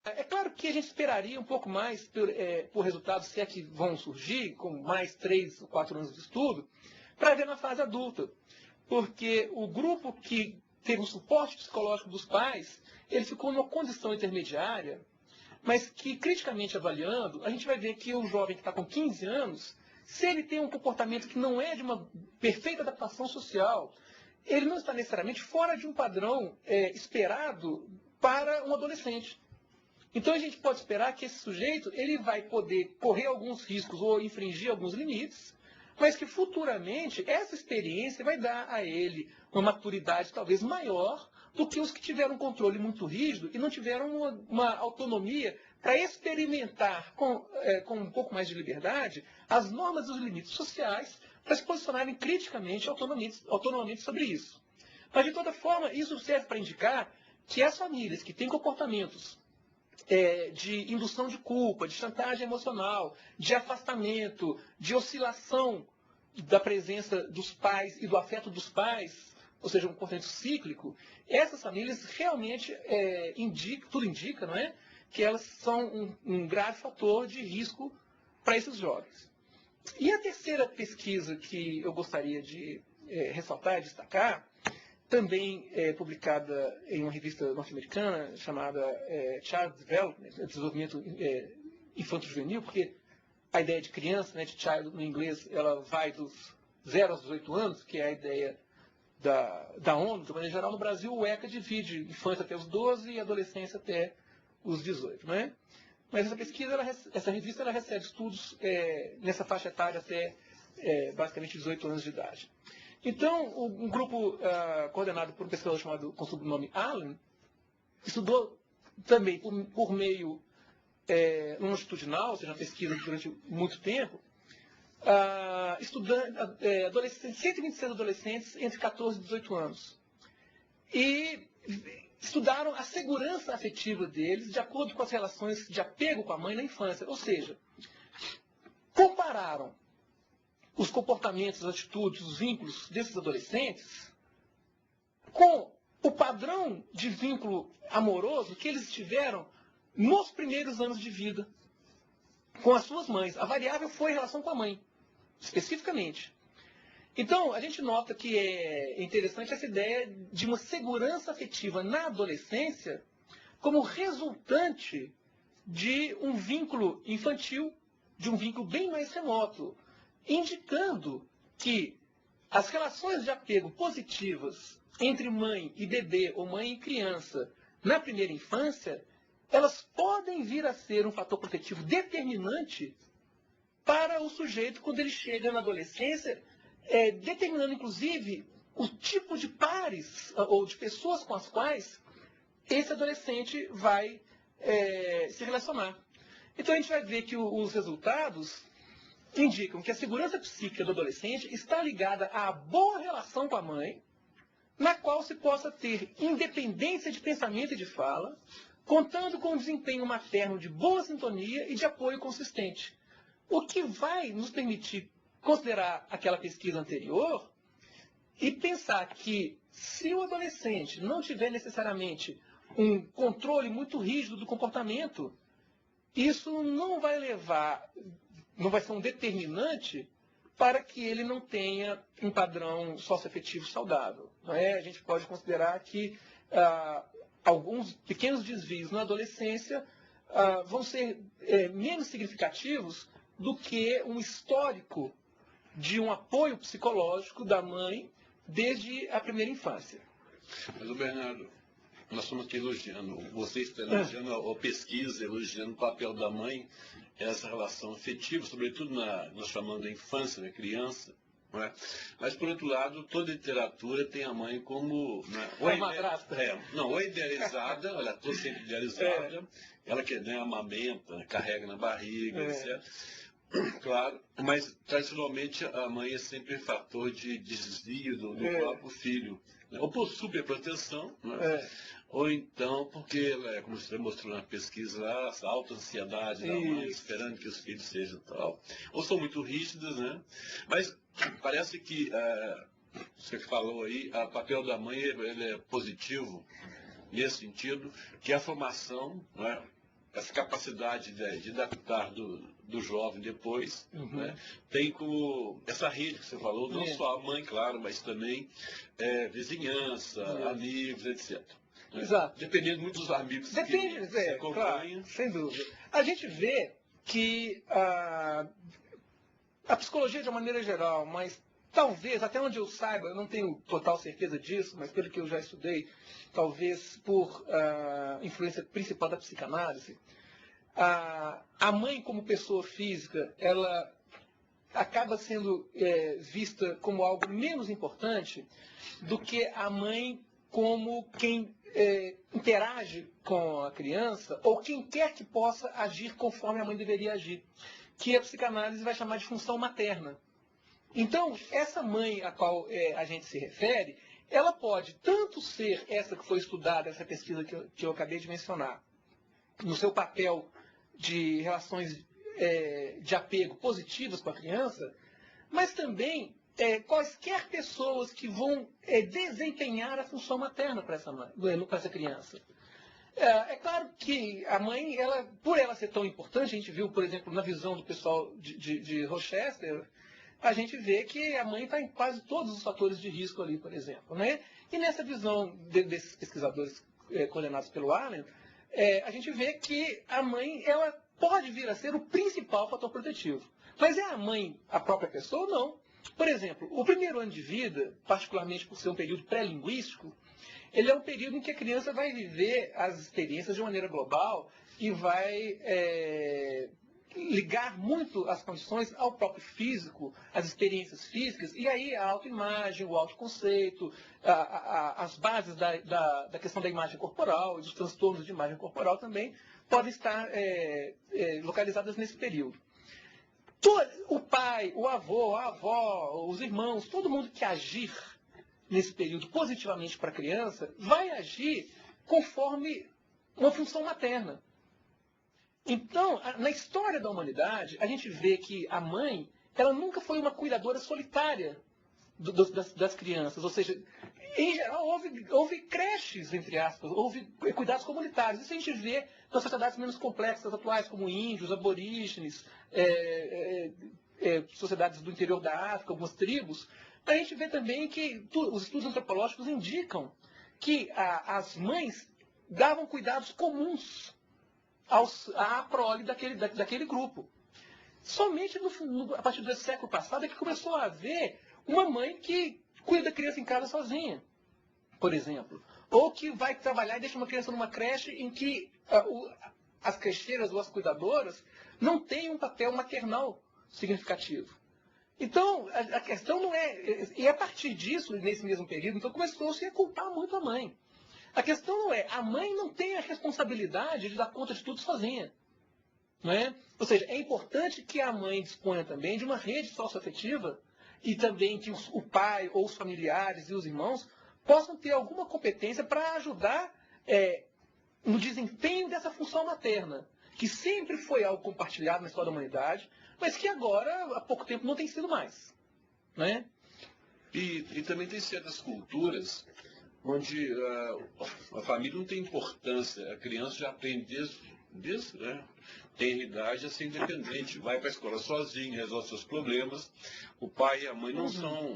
É claro que a gente esperaria um pouco mais por resultados, se é que vão surgir, com mais 3 ou 4 anos de estudo, para ver na fase adulta. Porque o grupo que teve o suporte psicológico dos pais, ele ficou numa condição intermediária, mas que, criticamente avaliando, a gente vai ver que o jovem que está com 15 anos, se ele tem um comportamento que não é de uma perfeita adaptação social, ele não está necessariamente fora de um padrão esperado para um adolescente. Então a gente pode esperar que esse sujeito ele vai poder correr alguns riscos ou infringir alguns limites, mas que futuramente essa experiência vai dar a ele uma maturidade talvez maior do que os que tiveram um controle muito rígido e não tiveram uma autonomia para experimentar com um pouco mais de liberdade as normas e os limites sociais para se posicionarem criticamente, autonomamente sobre isso. Mas, de toda forma, isso serve para indicar que as famílias que têm comportamentos de indução de culpa, de chantagem emocional, de afastamento, de oscilação da presença dos pais e do afeto dos pais, ou seja, um comportamento cíclico, essas famílias realmente tudo indica, não é? Que elas são um grave fator de risco para esses jovens. E a terceira pesquisa que eu gostaria de ressaltar e destacar, também publicada em uma revista norte-americana chamada Child Development, Desenvolvimento Infanto-Juvenil, porque a ideia de criança, né, de child no inglês, ela vai dos 0 aos 18 anos, que é a ideia da ONU, de maneira geral. No Brasil, o ECA divide infância até os 12 e adolescência até os 18. Não é? Mas essa pesquisa, essa revista, ela recebe estudos nessa faixa etária até basicamente 18 anos de idade. Então, um grupo coordenado por um pesquisador chamado, com o sobrenome Allen, estudou também por meio longitudinal, ou seja, uma pesquisa durante muito tempo, estudando 126 adolescentes entre 14 e 18 anos. E estudaram a segurança afetiva deles de acordo com as relações de apego com a mãe na infância. Ou seja, compararam os comportamentos, as atitudes, os vínculos desses adolescentes com o padrão de vínculo amoroso que eles tiveram nos primeiros anos de vida com as suas mães. A variável foi a relação com a mãe, especificamente. Então, a gente nota que é interessante essa ideia de uma segurança afetiva na adolescência como resultante de um vínculo infantil, de um vínculo bem mais remoto, indicando que as relações de apego positivas entre mãe e bebê ou mãe e criança na primeira infância, elas podem vir a ser um fator protetivo determinante para o sujeito quando ele chega na adolescência, determinando, inclusive, o tipo de pares ou de pessoas com as quais esse adolescente vai se relacionar. Então, a gente vai ver que os resultados indicam que a segurança psíquica do adolescente está ligada à boa relação com a mãe, na qual se possa ter independência de pensamento e de fala, contando com um desempenho materno de boa sintonia e de apoio consistente. O que vai nos permitir considerar aquela pesquisa anterior e pensar que se o adolescente não tiver necessariamente um controle muito rígido do comportamento, isso não vai ser um determinante para que ele não tenha um padrão socioafetivo saudável. Não é? A gente pode considerar que alguns pequenos desvios na adolescência vão ser menos significativos do que um histórico de um apoio psicológico da mãe desde a primeira infância. Mas, Bernardo, nós estamos aqui elogiando, você está elogiando a pesquisa, elogiando o papel da mãe, essa relação afetiva, sobretudo nós chamamos da infância, da criança. Não é? Mas, por outro lado, toda literatura tem a mãe como... Né, ou madrasta. Ou idealizada, ela está sempre idealizada, ela que amamenta, carrega na barriga, etc. Claro, mas tradicionalmente a mãe é sempre fator de desvio do próprio filho. Né? Ou por superproteção, né? Ou então porque, como você mostrou na pesquisa lá, essa alta ansiedade da mãe, esperando que os filhos sejam tal. Ou são muito rígidas, né? Mas parece que, você falou aí, o papel da mãe ele é positivo, nesse sentido, que a formação, não é? essa capacidade de adaptar do jovem depois, né? Tem como essa rede que você falou, não só a mãe, claro, mas também vizinhança, amigos, etc. Exato. Dependendo muito dos amigos que você acompanha. Claro, sem dúvida. A gente vê que a psicologia de uma maneira geral, mas talvez, até onde eu saiba, eu não tenho total certeza disso, mas pelo que eu já estudei, talvez por influência principal da psicanálise, a mãe como pessoa física, ela acaba sendo vista como algo menos importante do que a mãe como quem interage com a criança ou quem quer que possa agir conforme a mãe deveria agir, que a psicanálise vai chamar de função materna. Então, essa mãe a qual a gente se refere, ela pode tanto ser essa que foi estudada, essa pesquisa que eu acabei de mencionar, no seu papel de relações de apego positivas com a criança, mas também quaisquer pessoas que vão desempenhar a função materna para essa criança. É claro que a mãe, por ela ser tão importante, a gente viu, por exemplo, na visão do pessoal de Rochester, a gente vê que a mãe está em quase todos os fatores de risco ali, por exemplo. Né? E nessa visão desses pesquisadores coordenados pelo Allen, a gente vê que a mãe ela pode vir a ser o principal fator protetivo. Mas é a mãe a própria pessoa? Não. Por exemplo, o primeiro ano de vida, particularmente por ser um período pré-linguístico, ele é um período em que a criança vai viver as experiências de maneira global e vai ligar muito as condições ao próprio físico, às experiências físicas, e aí a autoimagem, o autoconceito, as bases da questão da imagem corporal e dos transtornos de imagem corporal também podem estar localizadas nesse período. O pai, o avô, a avó, os irmãos, todo mundo que agir nesse período positivamente para a criança, vai agir conforme uma função materna. Então, na história da humanidade, a gente vê que a mãe, ela nunca foi uma cuidadora solitária das crianças. Ou seja, em geral, houve creches, entre aspas, houve cuidados comunitários. Isso a gente vê nas sociedades menos complexas atuais, como índios, aborígenes, sociedades do interior da África, algumas tribos. A gente vê também que os estudos antropológicos indicam que as mães davam cuidados comuns à prole daquele grupo. Somente a partir do século passado é que começou a haver uma mãe que cuida da criança em casa sozinha, por exemplo. Ou que vai trabalhar e deixa uma criança numa creche em que as crecheiras ou as cuidadoras não têm um papel maternal significativo. Então, a questão não é... E a partir disso, nesse mesmo período, então começou-se a culpar muito a mãe. A questão não é... A mãe não tem a responsabilidade de dar conta de tudo sozinha. Não é? Ou seja, é importante que a mãe disponha também de uma rede socioafetiva e também que o pai ou os familiares e os irmãos possam ter alguma competência para ajudar no desempenho dessa função materna, que sempre foi algo compartilhado na história da humanidade, mas que agora, há pouco tempo, não tem sido mais. Né? E também tem certas culturas onde a família não tem importância. A criança já aprende desde tem idade a ser independente, vai para a escola sozinho, resolve seus problemas. O pai e a mãe não são